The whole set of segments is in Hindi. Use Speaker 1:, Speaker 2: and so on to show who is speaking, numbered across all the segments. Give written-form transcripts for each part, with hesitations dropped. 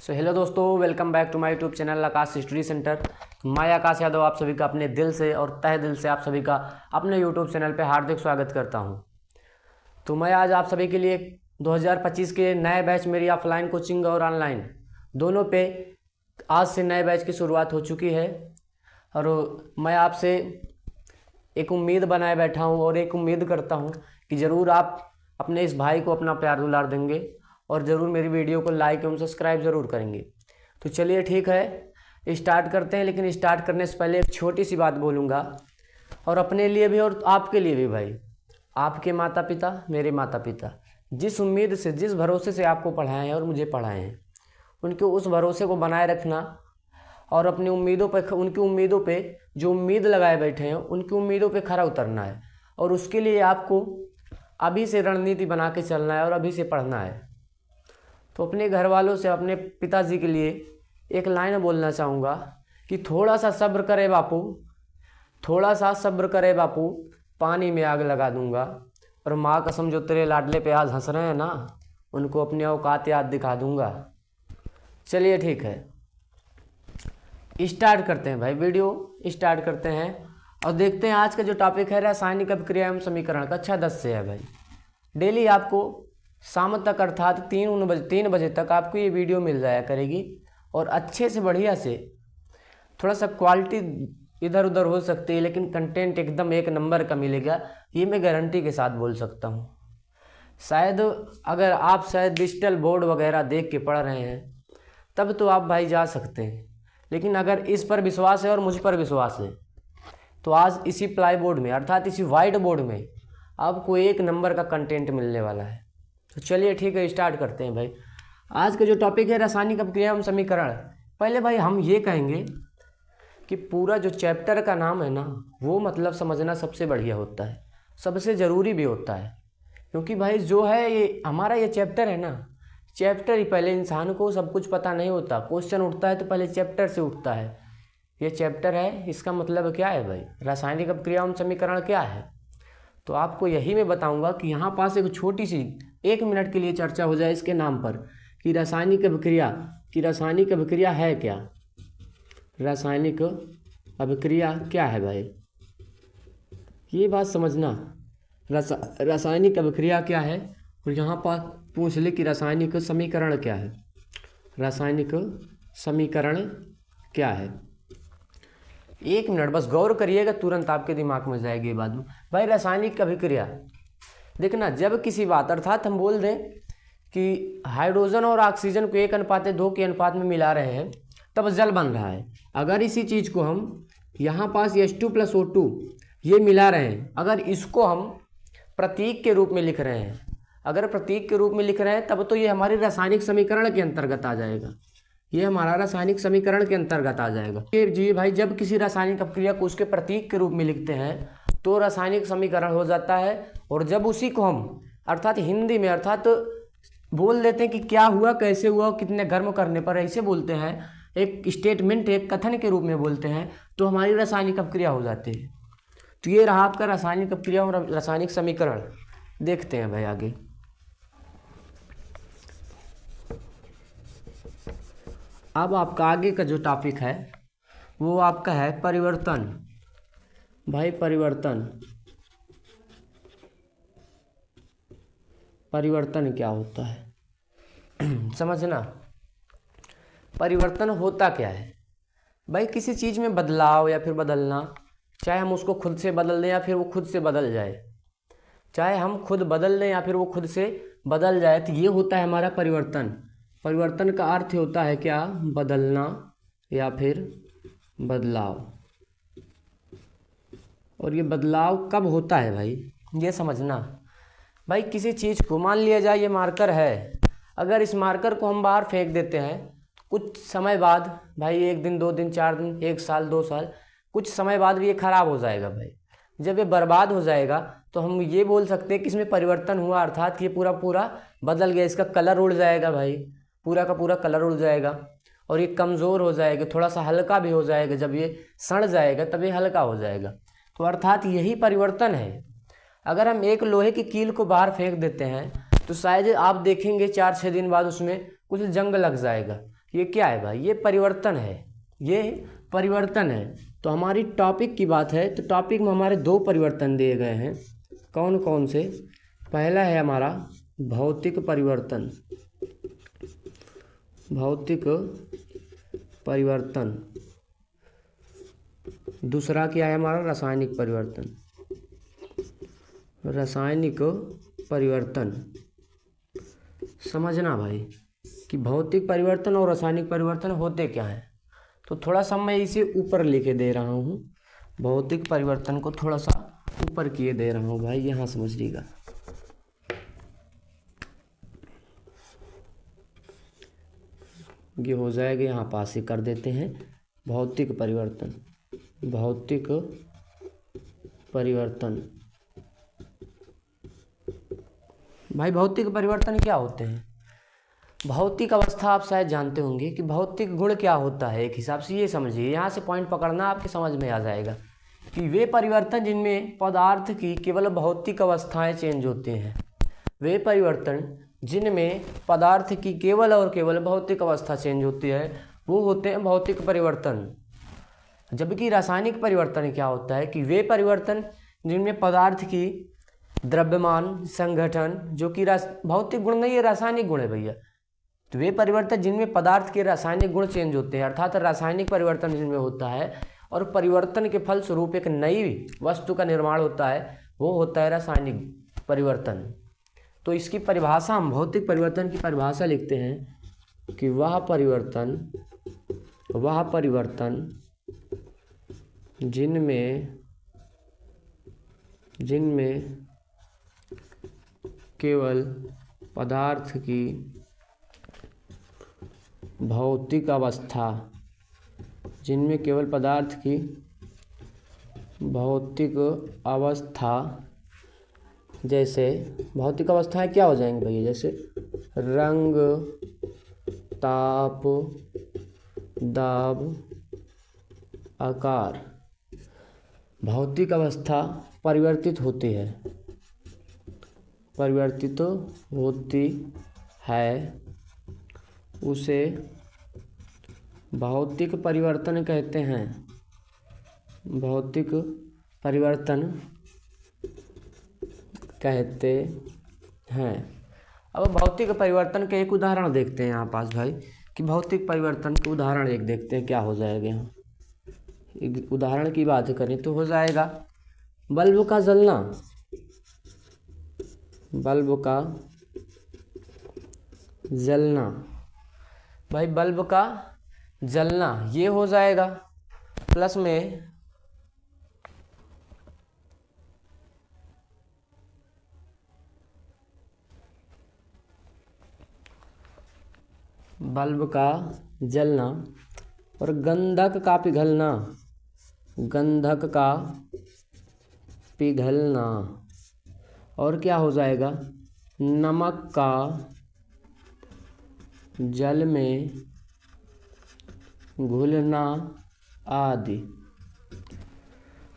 Speaker 1: हेलो दोस्तों, welcome back to my YouTube channel Akash study centre. मैं आकाश यादव आप सभी का अपने दिल से और तहे दिल से आप सभी का अपने यूट्यूब चैनल पे हार्दिक स्वागत करता हूं। तो मैं आज आप सभी के लिए 2025 के नए बैच मेरी ऑफलाइन कोचिंग और ऑनलाइन दोनों पे आज से नए बैच की शुरुआत हो चुकी है। और मैं आपसे एक उम्मीद बनाए बैठा हूँ और एक उम्मीद करता हूँ कि ज़रूर आप अपने इस भाई को अपना प्यार दुलार देंगे और ज़रूर मेरी वीडियो को लाइक एवं सब्सक्राइब ज़रूर करेंगे। तो चलिए ठीक है, स्टार्ट करते हैं। लेकिन स्टार्ट करने से पहले एक छोटी सी बात बोलूँगा, और अपने लिए भी और आपके लिए भी भाई। आपके माता पिता, मेरे माता पिता जिस उम्मीद से, जिस भरोसे से आपको पढ़ाए हैं और मुझे पढ़ाए हैं, उनके उस भरोसे को बनाए रखना और अपनी उम्मीदों पर, उनकी उम्मीदों पे जो उम्मीद लगाए बैठे हैं उनकी उम्मीदों पे खरा उतरना है। और उसके लिए आपको अभी से रणनीति बना के चलना है और अभी से पढ़ना है। तो अपने घर वालों से, अपने पिताजी के लिए एक लाइन बोलना चाहूँगा कि थोड़ा सा सब्र करे बापू, थोड़ा सा सब्र करे बापू, पानी में आग लगा दूंगा। और माँ कसम जो तेरे लाडले पे आज हंस रहे हैं ना, उनको अपनी औकात याद दिखा दूंगा। चलिए ठीक है, स्टार्ट करते हैं भाई, वीडियो स्टार्ट करते हैं और देखते हैं। आज का जो टॉपिक है रासायनिक अभिक्रिया एवं समीकरण, कक्षा 10 से है भाई। डेली आपको शाम तक अर्थात 3 बजे तक आपको ये वीडियो मिल जाया करेगी। और अच्छे से बढ़िया से, थोड़ा सा क्वालिटी इधर उधर हो सकती है लेकिन कंटेंट एकदम एक नंबर का मिलेगा, ये मैं गारंटी के साथ बोल सकता हूँ। शायद अगर आप डिजिटल बोर्ड वगैरह देख के पढ़ रहे हैं तब तो आप भाई जा सकते हैं, लेकिन अगर इस पर विश्वास है और मुझ पर विश्वास है तो आज इसी प्लाई बोर्ड में अर्थात इसी वाइट बोर्ड में आपको एक नंबर का कंटेंट मिलने वाला है। तो चलिए ठीक है, स्टार्ट करते हैं भाई। आज का जो टॉपिक है रासायनिक अभिक्रिया एवं समीकरण। पहले भाई हम ये कहेंगे कि पूरा जो चैप्टर का नाम है ना, वो मतलब समझना सबसे बढ़िया होता है, सबसे ज़रूरी भी होता है। क्योंकि भाई जो है ये हमारा ये चैप्टर है ना, चैप्टर ही पहले इंसान को सब कुछ पता नहीं होता। क्वेश्चन उठता है तो पहले चैप्टर से उठता है। ये चैप्टर है, इसका मतलब क्या है भाई, रासायनिक अभिक्रिया एवं समीकरण क्या है। तो आपको यही मैं बताऊंगा कि यहाँ पास एक छोटी सी 1 मिनट के लिए चर्चा हो जाए इसके नाम पर कि रासायनिक अभिक्रिया है क्या। रासायनिक अभिक्रिया क्या है भाई, ये बात समझना। रासायनिक अभिक्रिया क्या है, और यहाँ पर पूछ ले कि रासायनिक समीकरण क्या है। रासायनिक समीकरण क्या है, 1 मिनट बस गौर करिएगा, तुरंत आपके दिमाग में जाएगी बात में। भाई रासायनिक अभिक्रिया, देखना, जब किसी बात अर्थात हम बोल दें कि हाइड्रोजन और ऑक्सीजन को 1:2 के अनुपात में मिला रहे हैं तब जल बन रहा है। अगर इसी चीज़ को हम यहाँ पास H2+O2 ये मिला रहे हैं, अगर इसको हम प्रतीक के रूप में लिख रहे हैं, अगर प्रतीक के रूप में लिख रहे हैं तब तो ये हमारे रासायनिक समीकरण के अंतर्गत आ जाएगा। ये हमारा रासायनिक समीकरण के अंतर्गत आ जाएगा। जी भाई, जब किसी रासायनिक अभिक्रिया को उसके प्रतीक के रूप में लिखते हैं तो रासायनिक समीकरण हो जाता है। और जब उसी को हम अर्थात हिंदी में अर्थात बोल देते हैं कि क्या हुआ, कैसे हुआ, कितने गर्म करने पर, ऐसे बोलते हैं, एक स्टेटमेंट, एक कथन के रूप में बोलते हैं, तो हमारी रासायनिक अभिक्रिया हो जाती है। तो ये रहा आपका रासायनिक अभिक्रिया और रासायनिक समीकरण। देखते हैं भाई आगे। अब आपका आगे का जो टॉपिक है वो आपका है परिवर्तन। भाई परिवर्तन क्या होता है समझना। परिवर्तन होता क्या है भाई, किसी चीज़ में बदलाव या फिर बदलना, चाहे हम उसको खुद से बदल दें या फिर वो खुद से बदल जाए, चाहे हम खुद बदल दें या फिर वो खुद से बदल जाए, तो ये होता है हमारा परिवर्तन। परिवर्तन का अर्थ होता है क्या, बदलना या फिर बदलाव। और ये बदलाव कब होता है भाई, ये समझना। भाई किसी चीज़ को, मान लिया जाए ये मार्कर है, अगर इस मार्कर को हम बाहर फेंक देते हैं, कुछ समय बाद भाई, 1 दिन 2 दिन 4 दिन 1 साल 2 साल, कुछ समय बाद भी ये खराब हो जाएगा भाई। जब ये बर्बाद हो जाएगा तो हम ये बोल सकते हैं कि इसमें परिवर्तन हुआ, अर्थात ये पूरा बदल गया, इसका कलर उड़ जाएगा भाई, पूरा का पूरा कलर उड़ जाएगा और ये कमज़ोर हो जाएगा, थोड़ा सा हल्का भी हो जाएगा। जब ये सड़ जाएगा तब ये हल्का हो जाएगा। तो अर्थात यही परिवर्तन है। अगर हम एक लोहे की कील को बाहर फेंक देते हैं तो शायद आप देखेंगे 4-6 दिन बाद उसमें कुछ जंग लग जाएगा, ये क्या है भाई, ये परिवर्तन है, ये परिवर्तन है। तो हमारी टॉपिक की बात है तो टॉपिक में हमारे दो परिवर्तन दिए गए हैं। कौन कौन से? पहला है हमारा भौतिक परिवर्तन, भौतिक परिवर्तन। दूसरा क्या है हमारा? रासायनिक परिवर्तन, रासायनिक परिवर्तन। समझना भाई कि भौतिक परिवर्तन और रासायनिक परिवर्तन होते क्या हैं। तो थोड़ा सा मैं इसे ऊपर लिखे दे रहा हूँ, भौतिक परिवर्तन को थोड़ा सा ऊपर किए दे रहा हूँ भाई, यहाँ समझिएगा। ये हो जाएगा, यहाँ पास ही कर देते हैं। भौतिक परिवर्तन, भौतिक परिवर्तन। भाई भौतिक परिवर्तन क्या होते हैं? भौतिक अवस्था आप शायद जानते होंगे कि भौतिक गुण क्या होता है। एक हिसाब से ये समझिए, यहाँ से पॉइंट पकड़ना, आपके समझ में आ जाएगा कि वे परिवर्तन जिनमें पदार्थ की केवल भौतिक अवस्थाएं चेंज होती हैं, वे परिवर्तन जिनमें पदार्थ की केवल और केवल भौतिक अवस्था चेंज होती है, वो होते हैं भौतिक परिवर्तन। जबकि रासायनिक परिवर्तन क्या होता है कि वे परिवर्तन जिनमें पदार्थ की द्रव्यमान, संगठन, जो कि भौतिक गुण नहीं है, रासायनिक गुण है भैया। तो वे परिवर्तन जिनमें पदार्थ के रासायनिक गुण चेंज होते हैं, अर्थात रासायनिक परिवर्तन जिनमें होता है और परिवर्तन के फलस्वरूप एक नई वस्तु का निर्माण होता है, वो होता है रासायनिक परिवर्तन। तो इसकी परिभाषा, हम भौतिक परिवर्तन की परिभाषा लिखते हैं कि वह परिवर्तन जिनमें केवल पदार्थ की भौतिक अवस्था, जिनमें केवल पदार्थ की भौतिक अवस्था, जैसे भौतिक अवस्थाएं क्या हो जाएंगी भैया? जैसे रंग, ताप, दाब, आकार। भौतिक अवस्था परिवर्तित होती है, परिवर्तित होती है, उसे भौतिक परिवर्तन कहते हैं, भौतिक परिवर्तन कहते हैं। अब भौतिक परिवर्तन के एक उदाहरण देखते हैं यहाँ पास भाई, कि भौतिक परिवर्तन के उदाहरण एक देखते हैं क्या हो जाएगा। यहाँ एक उदाहरण की बात करें तो हो जाएगा बल्ब का जलना, बल्ब का जलना। भाई बल्ब का जलना ये हो जाएगा, प्लस में बल्ब का जलना और गंधक का पिघलना, गंधक का पिघलना। और क्या हो जाएगा? नमक का जल में घुलना आदि।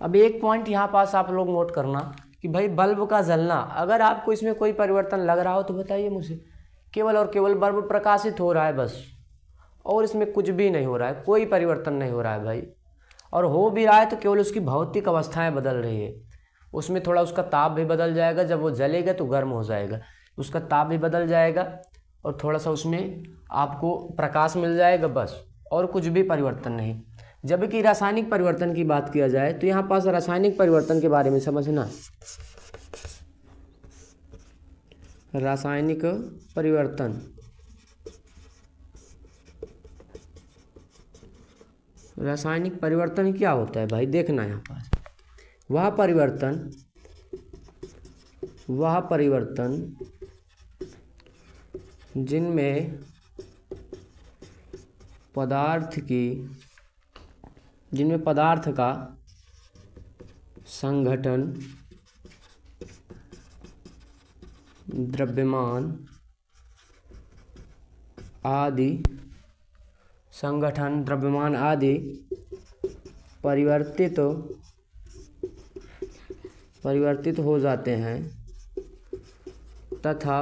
Speaker 1: अब एक पॉइंट यहाँ पास आप लोग नोट करना कि भाई बल्ब का जलना, अगर आपको इसमें कोई परिवर्तन लग रहा हो तो बताइए मुझे। केवल और केवल बल्ब प्रकाशित हो रहा है बस, और इसमें कुछ भी नहीं हो रहा है, कोई परिवर्तन नहीं हो रहा है भाई। और हो भी रहा है तो केवल उसकी भौतिक अवस्थाएं बदल रही है। उसमें थोड़ा उसका ताप भी बदल जाएगा, जब वो जलेगा तो गर्म हो जाएगा, उसका ताप भी बदल जाएगा और थोड़ा सा उसमें आपको प्रकाश मिल जाएगा बस, और कुछ भी परिवर्तन नहीं। जबकि रासायनिक परिवर्तन की बात किया जाए तो यहाँ पास रासायनिक परिवर्तन के बारे में समझना। रासायनिक परिवर्तन, रासायनिक परिवर्तन क्या होता है भाई? देखना यहाँ पास, वह परिवर्तन जिनमें पदार्थ का संगठन, द्रव्यमान आदि, संगठन, द्रव्यमान आदि परिवर्तित हो जाते हैं तथा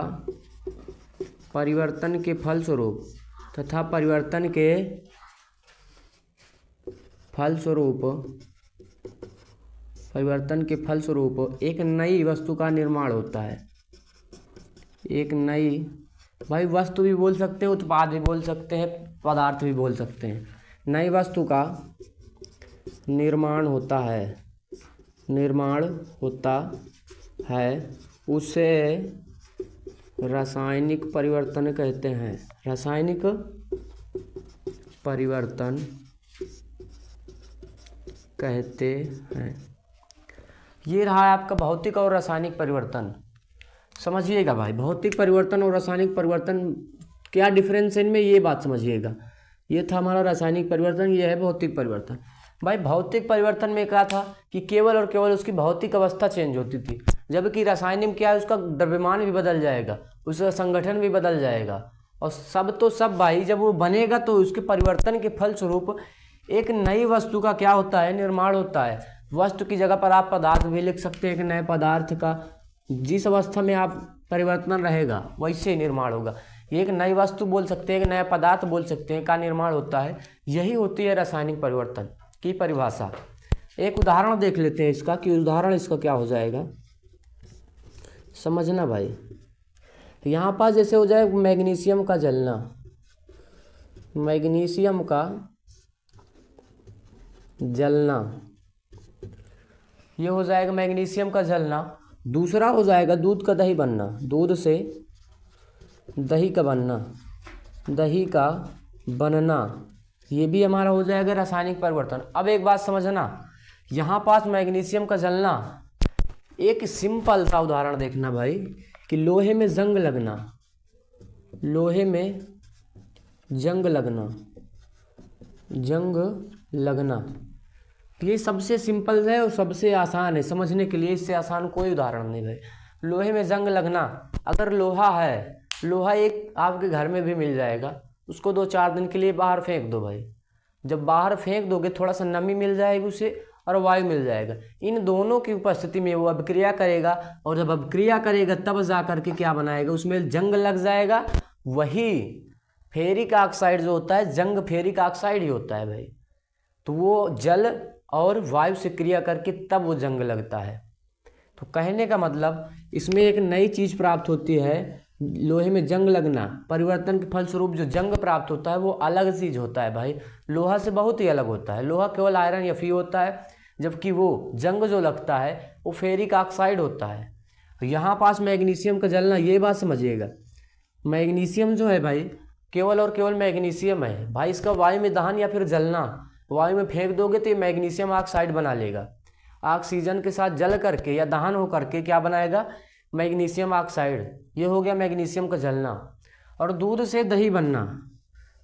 Speaker 1: परिवर्तन के फलस्वरूप तथा परिवर्तन के फलस्वरूप एक नई वस्तु का निर्माण होता है। एक नई, भाई वस्तु भी बोल सकते हैं, उत्पाद भी बोल सकते हैं, पदार्थ भी बोल सकते हैं। नई वस्तु का निर्माण होता है, उसे रासायनिक परिवर्तन कहते हैं। रासायनिक परिवर्तन कहते हैं। ये रहा आपका भौतिक और रासायनिक परिवर्तन। समझिएगा भाई, भौतिक परिवर्तन और रासायनिक परिवर्तन क्या डिफरेंस है इनमें, ये बात समझिएगा। ये था हमारा रासायनिक परिवर्तन, ये है भौतिक परिवर्तन। भाई भौतिक परिवर्तन में क्या था कि केवल और केवल उसकी भौतिक अवस्था चेंज होती थी, जबकि रासायनिक में क्या है, उसका द्रव्यमान भी बदल जाएगा, उसका संगठन भी बदल जाएगा, और सब तो सब भाई जब वो बनेगा तो उसके परिवर्तन के फलस्वरूप एक नई वस्तु का क्या होता है, निर्माण होता है। वस्तु की जगह पर आप पदार्थ भी लिख सकते हैं कि नए पदार्थ का जिस अवस्था में आप परिवर्तन रहेगा वैसे ही निर्माण होगा। ये एक नई वस्तु बोल सकते हैं, एक नया पदार्थ बोल सकते हैं का निर्माण होता है। यही होती है रासायनिक परिवर्तन की परिभाषा। एक उदाहरण देख लेते हैं इसका, कि उदाहरण इसका क्या हो जाएगा, समझना भाई। यहाँ पर जैसे हो जाए मैग्नीशियम का जलना, मैग्नीशियम का जलना, ये हो जाएगा मैग्नीशियम का जलना। दूसरा हो जाएगा दूध का दही बनना, दूध से दही का बनना, ये भी हमारा हो जाएगा रासायनिक परिवर्तन। अब एक बात समझना, यहाँ पास मैग्नीशियम का जलना, एक सिंपल सा उदाहरण देखना भाई, कि लोहे में जंग लगना, ये सबसे सिंपल है और सबसे आसान है समझने के लिए, इससे आसान कोई उदाहरण नहीं भाई। लोहे में जंग लगना, अगर लोहा है, लोहा एक आपके घर में भी मिल जाएगा, उसको 2-4 दिन के लिए बाहर फेंक दो भाई। जब बाहर फेंक दोगे थोड़ा सा नमी मिल जाएगी उसे और वायु मिल जाएगा, इन दोनों की उपस्थिति में वो अभिक्रिया करेगा, और जब अभिक्रिया करेगा तब जा करके क्या बनाएगा, उसमें जंग लग जाएगा। वही फेरिक ऑक्साइड जो होता है, जंग फेरिक ऑक्साइड ही होता है भाई। तो वो जल और वायु से क्रिया करके तब वो जंग लगता है। तो कहने का मतलब इसमें एक नई चीज़ प्राप्त होती है, लोहे में जंग लगना, परिवर्तन के फलस्वरूप जो जंग प्राप्त होता है वो अलग चीज़ होता है भाई, लोहा से बहुत ही अलग होता है। लोहा केवल आयरन या फी होता है, जबकि वो जंग जो लगता है वो फेरिक ऑक्साइड होता है। तो यहाँ पास मैग्नीशियम का जलना, ये बात समझिएगा, मैग्नीशियम जो है भाई केवल और केवल मैग्नीशियम है भाई, इसका वायु में दहन या फिर जलना, वायु में फेंक दोगे तो ये मैग्नीशियम ऑक्साइड बना लेगा, ऑक्सीजन के साथ जल करके या दहन हो करके क्या बनाएगा, मैग्नीशियम ऑक्साइड। ये हो गया मैग्नीशियम का जलना। और दूध से दही बनना,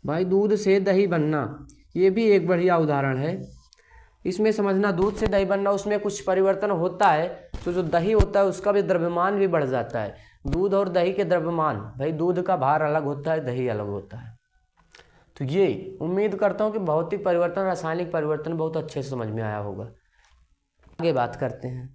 Speaker 1: भाई दूध से दही बनना, ये भी एक बढ़िया उदाहरण है। इसमें समझना, दूध से दही बनना, उसमें कुछ परिवर्तन होता है, तो जो दही होता है उसका भी द्रव्यमान भी बढ़ जाता है। दूध और दही के द्रव्यमान, भाई दूध का भार अलग होता है, दही अलग होता है। तो ये उम्मीद करता हूँ कि भौतिक परिवर्तन, रासायनिक परिवर्तन बहुत अच्छे से समझ में आया होगा। आगे बात करते हैं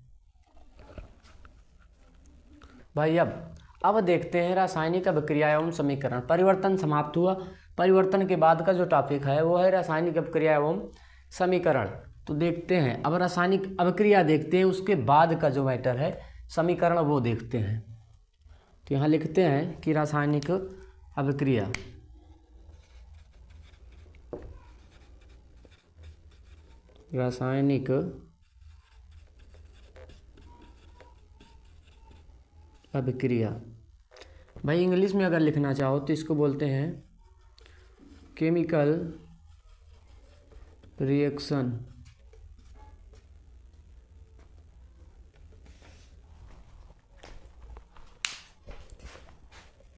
Speaker 1: भाई। अब देखते हैं रासायनिक अभिक्रिया एवं समीकरण। परिवर्तन समाप्त हुआ, परिवर्तन के बाद का जो टॉपिक है वो है रासायनिक अभिक्रिया एवं समीकरण। तो देखते हैं, अब रासायनिक अभिक्रिया देखते हैं, उसके बाद का जो मैटर है समीकरण वो देखते हैं। तो यहाँ लिखते हैं कि रासायनिक अभिक्रिया, रासायनिक अभिक्रिया, भाई इंग्लिश में अगर लिखना चाहो तो इसको बोलते हैं केमिकल रिएक्शन।